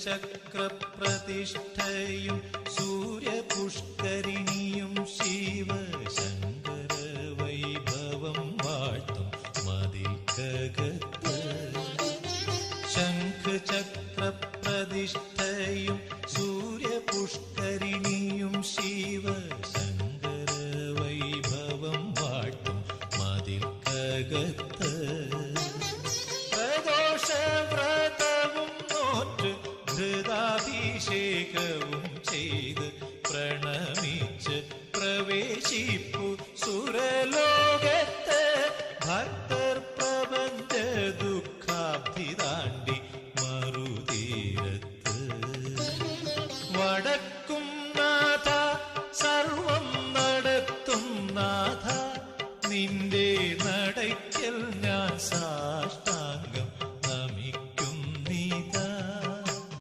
ശംഖചക്രപ്രതിഷ്ഠയും സൂര്യപുഷ്കരിണിയും ശിവശങ്കര വൈഭവം വാഴ്ത്തും മതിൽക്കകത്ത്. ശംഖചക്രപ്രതിഷ്ഠയും സൂര്യപുഷ്കരിണിയും ശിവശങ്കര വൈഭവം വാഴ്ത്തും മതിൽക്കകത്ത്. പ്രദോഷവ്രതവും നോറ്റ് ധൃതാഭിഷേകവും ചെയ്ത് പ്രണമിച്ച് പ്രവേശിപ്പു